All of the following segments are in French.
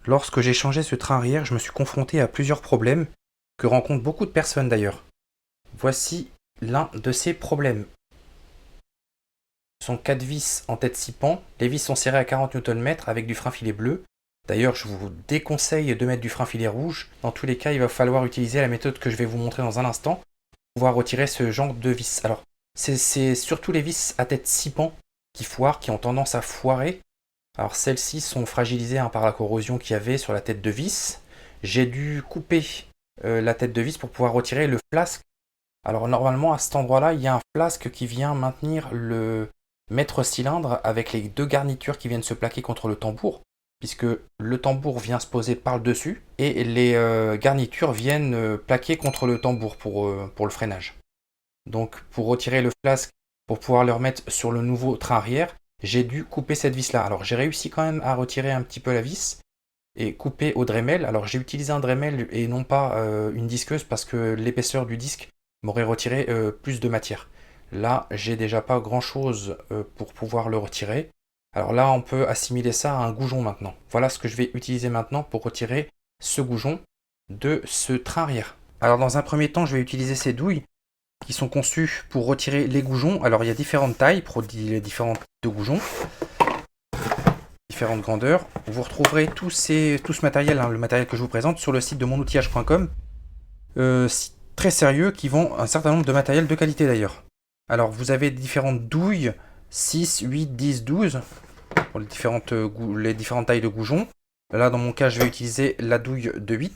Lorsque j'ai changé ce train arrière, je me suis confronté à plusieurs problèmes que rencontrent beaucoup de personnes d'ailleurs. Voici l'un de ces problèmes. Ce sont 4 vis en tête 6 pans. Les vis sont serrées à 40 Nm avec du frein filet bleu. D'ailleurs, je vous déconseille de mettre du frein filet rouge. Dans tous les cas, il va falloir utiliser la méthode que je vais vous montrer dans un instant pour pouvoir retirer ce genre de vis. Alors, c'est surtout les vis à tête 6 pans qui foirent, qui ont tendance à foirer. Alors celles-ci sont fragilisées par la corrosion qu'il y avait sur la tête de vis. J'ai dû couper la tête de vis pour pouvoir retirer le flasque. Alors normalement à cet endroit-là, il y a un flasque qui vient maintenir le maître cylindre avec les deux garnitures qui viennent se plaquer contre le tambour, puisque le tambour vient se poser par le dessus et les garnitures viennent plaquer contre le tambour pour le freinage. Donc pour retirer le flasque, pour pouvoir le remettre sur le nouveau train arrière, j'ai dû couper cette vis là. Alors j'ai réussi quand même à retirer un petit peu la vis et couper au Dremel. Alors j'ai utilisé un Dremel et non pas une disqueuse parce que l'épaisseur du disque m'aurait retiré plus de matière. Là j'ai déjà pas grand chose pour pouvoir le retirer. Alors là on peut assimiler ça à un goujon maintenant. Voilà ce que je vais utiliser maintenant pour retirer ce goujon de ce train arrière. Alors dans un premier temps je vais utiliser ces douilles qui sont conçus pour retirer les goujons. Alors il y a différentes tailles pour les différentes types de goujons, différentes grandeurs. Vous retrouverez tout ce matériel, le matériel que je vous présente, sur le site de monoutillage.com. Site très sérieux qui vend un certain nombre de matériel de qualité d'ailleurs. Alors vous avez différentes douilles, 6, 8, 10, 12, pour les différentes tailles de goujons. Là dans mon cas je vais utiliser la douille de 8.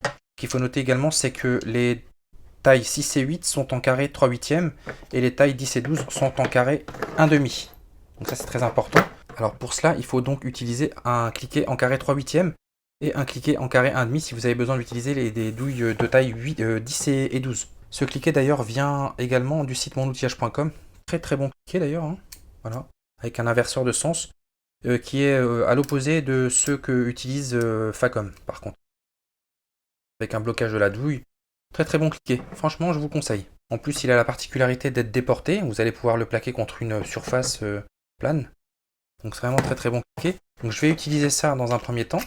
Ce qu'il faut noter également c'est que les tailles 6 et 8 sont en carré 3 huitièmes et les tailles 10 et 12 sont en carré 1 demi. Donc ça c'est très important. Alors pour cela, il faut donc utiliser un cliquet en carré 3 huitièmes et un cliquet en carré 1 demi si vous avez besoin d'utiliser des douilles de taille 10 et 12. Ce cliquet d'ailleurs vient également du site monoutillage.com. Très très bon cliquet d'ailleurs. Hein. Voilà. Avec un inverseur de sens qui est à l'opposé de ceux que utilise Facom par contre. Avec un blocage de la douille. Très très bon cliquet, franchement je vous conseille. En plus il a la particularité d'être déporté, vous allez pouvoir le plaquer contre une surface plane. Donc c'est vraiment très très bon cliquet. Donc je vais utiliser ça dans un premier temps.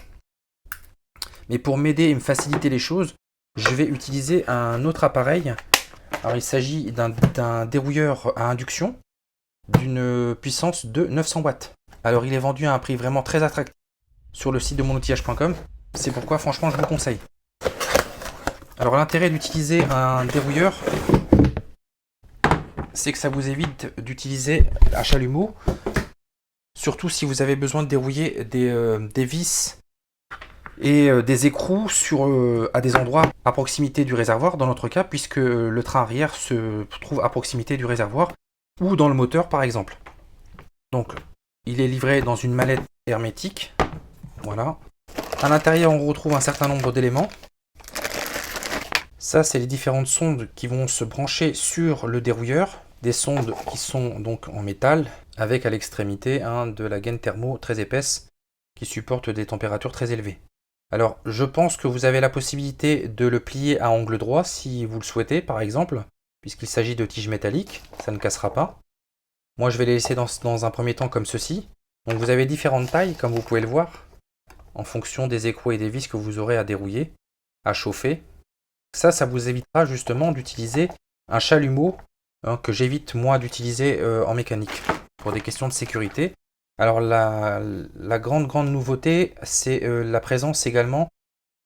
Mais pour m'aider et me faciliter les choses, je vais utiliser un autre appareil. Alors il s'agit d'un dérouilleur à induction d'une puissance de 900 watts. Alors il est vendu à un prix vraiment très attractif sur le site de monoutillage.com. C'est pourquoi franchement je vous conseille. Alors l'intérêt d'utiliser un dérouilleur, c'est que ça vous évite d'utiliser un chalumeau, surtout si vous avez besoin de dérouiller des vis et des écrous à des endroits à proximité du réservoir, dans notre cas, puisque le train arrière se trouve à proximité du réservoir, ou dans le moteur par exemple. Donc il est livré dans une mallette hermétique, voilà. À l'intérieur on retrouve un certain nombre d'éléments. Ça, c'est les différentes sondes qui vont se brancher sur le dérouilleur. Des sondes qui sont donc en métal, avec à l'extrémité de la gaine thermo très épaisse qui supporte des températures très élevées. Alors, je pense que vous avez la possibilité de le plier à angle droit si vous le souhaitez, par exemple, puisqu'il s'agit de tiges métalliques, ça ne cassera pas. Moi, je vais les laisser dans un premier temps comme ceci. Donc, vous avez différentes tailles, comme vous pouvez le voir, en fonction des écrous et des vis que vous aurez à dérouiller, à chauffer. Ça vous évitera justement d'utiliser un chalumeau que j'évite moi d'utiliser en mécanique pour des questions de sécurité. Alors la grande nouveauté, c'est la présence également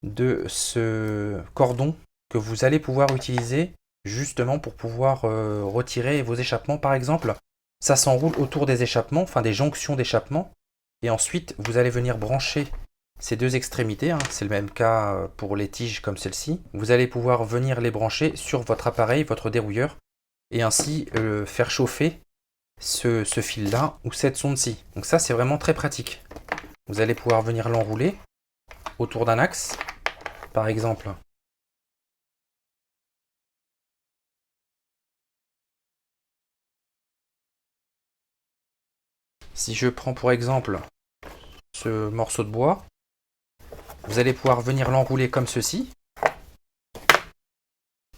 de ce cordon que vous allez pouvoir utiliser justement pour pouvoir retirer vos échappements par exemple. Ça s'enroule autour des échappements, enfin des jonctions d'échappement, et ensuite vous allez venir brancher ces deux extrémités, c'est le même cas pour les tiges comme celle-ci. Vous allez pouvoir venir les brancher sur votre appareil, votre dérouilleur, et ainsi faire chauffer ce fil-là ou cette sonde-ci. Donc ça, c'est vraiment très pratique. Vous allez pouvoir venir l'enrouler autour d'un axe, par exemple. Si je prends pour exemple ce morceau de bois, vous allez pouvoir venir l'enrouler comme ceci.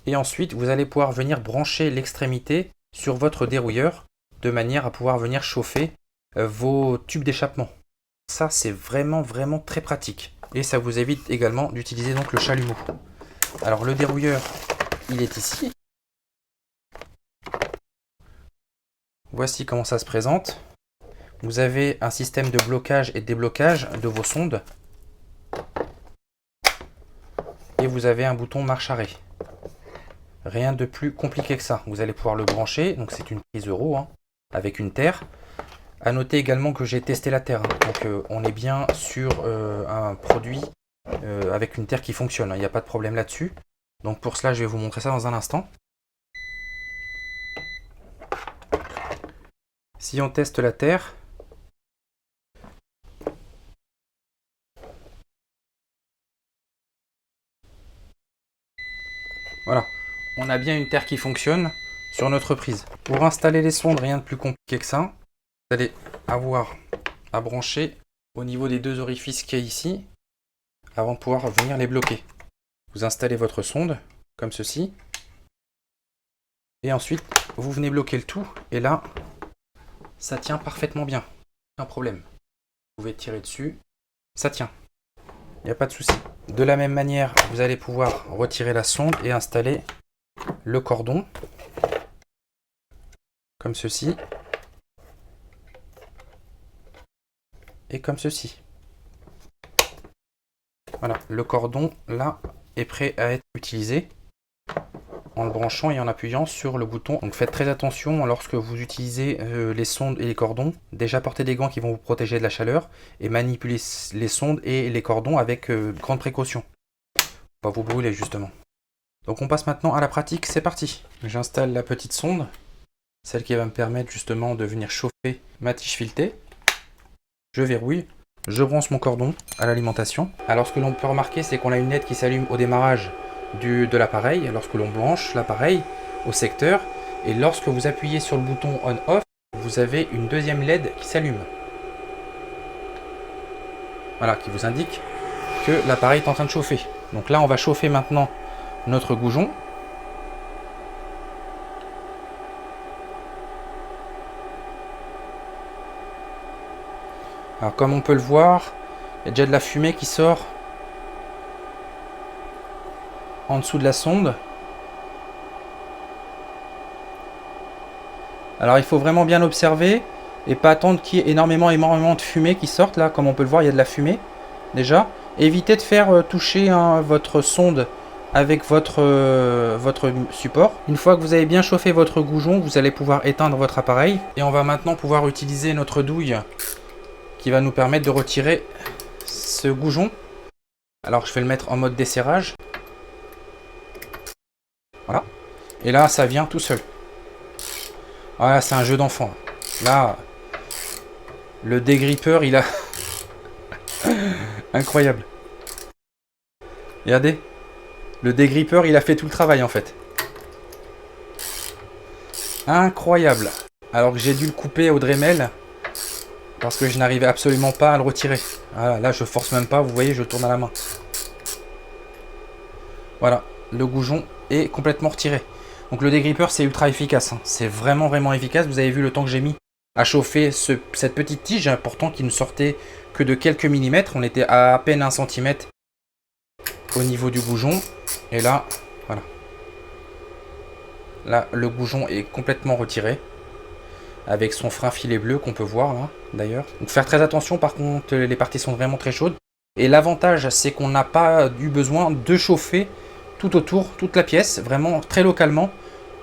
Et ensuite, vous allez pouvoir venir brancher l'extrémité sur votre dérouilleur de manière à pouvoir venir chauffer vos tubes d'échappement. Ça, c'est vraiment très pratique. et ça vous évite également d'utiliser donc le chalumeau. Alors le dérouilleur, il est ici. Voici comment ça se présente. Vous avez un système de blocage et de déblocage de vos sondes. Et vous avez un bouton marche-arrêt. Rien de plus compliqué que ça. Vous allez pouvoir le brancher. Donc c'est une prise Euro hein, avec une terre. À noter également que j'ai testé la terre. Donc on est bien sur un produit avec une terre qui fonctionne. Il n'y a pas de problème là-dessus. Donc pour cela, je vais vous montrer ça dans un instant. Si on teste la terre, voilà, on a bien une terre qui fonctionne sur notre prise. Pour installer les sondes, rien de plus compliqué que ça. Vous allez avoir à brancher au niveau des deux orifices qu'il y a ici avant de pouvoir venir les bloquer. Vous installez votre sonde comme ceci et ensuite vous venez bloquer le tout et là ça tient parfaitement bien, aucun problème. Vous pouvez tirer dessus, ça tient, il n'y a pas de souci. De la même manière, vous allez pouvoir retirer la sonde et installer le cordon comme ceci et comme ceci. Voilà, le cordon là est prêt à être utilisé en le branchant et en appuyant sur le bouton. Donc faites très attention lorsque vous utilisez les sondes et les cordons. Déjà portez des gants qui vont vous protéger de la chaleur et manipulez les sondes et les cordons avec grande précaution. On va vous brûler justement. Donc on passe maintenant à la pratique, c'est parti. J'installe la petite sonde, celle qui va me permettre justement de venir chauffer ma tige filetée. Je verrouille. Je branche mon cordon à l'alimentation. Alors ce que l'on peut remarquer, c'est qu'on a une LED qui s'allume au démarrage de l'appareil, lorsque l'on branche l'appareil au secteur. Et lorsque vous appuyez sur le bouton on-off, vous avez une deuxième LED qui s'allume. Voilà, qui vous indique que l'appareil est en train de chauffer. Donc là, on va chauffer maintenant notre goujon. Alors comme on peut le voir, il y a déjà de la fumée qui sort en dessous de la sonde. Alors il faut vraiment bien observer et pas attendre qu'il y ait énormément de fumée qui sorte. Là, comme on peut le voir, il y a de la fumée déjà. Évitez de faire toucher votre sonde avec votre support. Une fois que vous avez bien chauffé votre goujon, vous allez pouvoir éteindre votre appareil. Et on va maintenant pouvoir utiliser notre douille qui va nous permettre de retirer ce goujon. Alors je vais le mettre en mode desserrage. Voilà. Et là, ça vient tout seul. Voilà, c'est un jeu d'enfant. Là, le dégripper, il a... Incroyable. Regardez. Le dégripper, il a fait tout le travail, en fait. Incroyable. Alors que j'ai dû le couper au Dremel parce que je n'arrivais absolument pas à le retirer. Voilà, là, je force même pas. Vous voyez, je tourne à la main. Voilà. Le goujon est complètement retiré. Donc le dégripper, c'est ultra efficace. Hein. C'est vraiment efficace. Vous avez vu le temps que j'ai mis à chauffer cette petite tige, hein, pourtant qui ne sortait que de quelques millimètres. On était à peine 1 cm au niveau du goujon. Et là, voilà. Là, le goujon est complètement retiré. Avec son frein filet bleu qu'on peut voir là, d'ailleurs. Donc faire très attention, par contre, les parties sont vraiment très chaudes. Et l'avantage, c'est qu'on n'a pas eu besoin de chauffer tout autour, toute la pièce, vraiment très localement.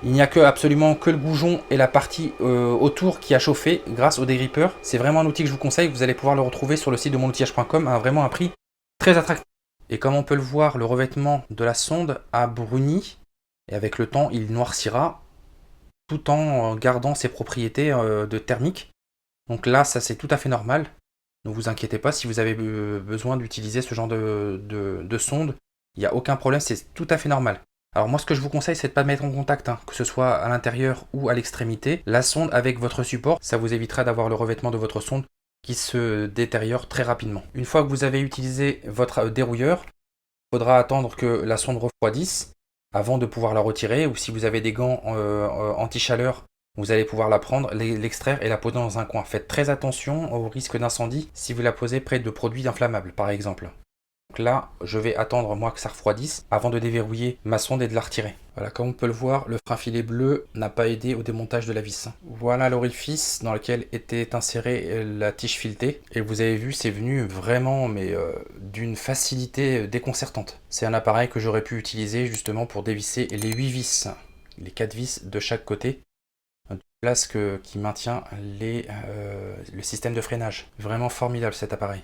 Il n'y a absolument que le goujon et la partie autour qui a chauffé grâce au dégripper. C'est vraiment un outil que je vous conseille. Vous allez pouvoir le retrouver sur le site de monoutillage.com à vraiment un prix très attractif. Et comme on peut le voir, le revêtement de la sonde a bruni. Et avec le temps, il noircira tout en gardant ses propriétés de thermique. Donc là, ça c'est tout à fait normal. Ne vous inquiétez pas si vous avez besoin d'utiliser ce genre de sonde. Il n'y a aucun problème, c'est tout à fait normal. Alors moi ce que je vous conseille c'est de ne pas mettre en contact, hein, que ce soit à l'intérieur ou à l'extrémité, la sonde avec votre support. Ça vous évitera d'avoir le revêtement de votre sonde qui se détériore très rapidement. Une fois que vous avez utilisé votre dérouilleur, il faudra attendre que la sonde refroidisse avant de pouvoir la retirer, ou si vous avez des gants anti-chaleur, vous allez pouvoir la prendre, l'extraire et la poser dans un coin. Faites très attention au risque d'incendie si vous la posez près de produits inflammables par exemple. Donc là, je vais attendre moi que ça refroidisse avant de déverrouiller ma sonde et de la retirer. Voilà, comme on peut le voir, le frein filet bleu n'a pas aidé au démontage de la vis. Voilà l'orifice dans lequel était insérée la tige filetée. Et vous avez vu, c'est venu vraiment, mais d'une facilité déconcertante. C'est un appareil que j'aurais pu utiliser justement pour dévisser les 8 vis, les 4 vis de chaque côté. Une place qui maintient le système de freinage. Vraiment formidable cet appareil.